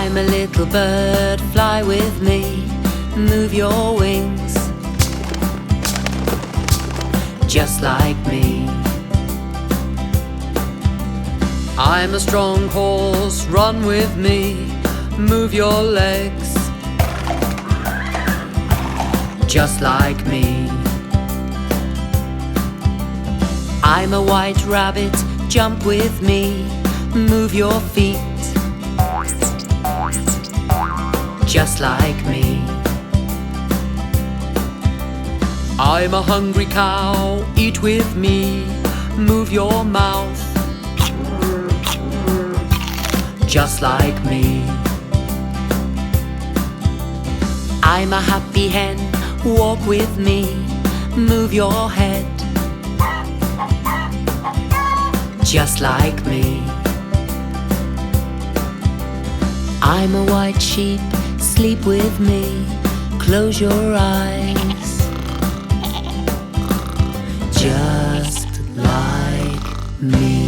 I'm a little bird, fly with me, move your wings, just like me. I'm a strong horse, run with me, move your legs, just like me. I'm a white rabbit, jump with me, move your feet, just like me. I'm a hungry cow, eat with me, move your mouth, just like me. I'm a happy hen, walk with me, move your head, just like me. I'm a white sheep, sleep with me, close your eyes, just like me.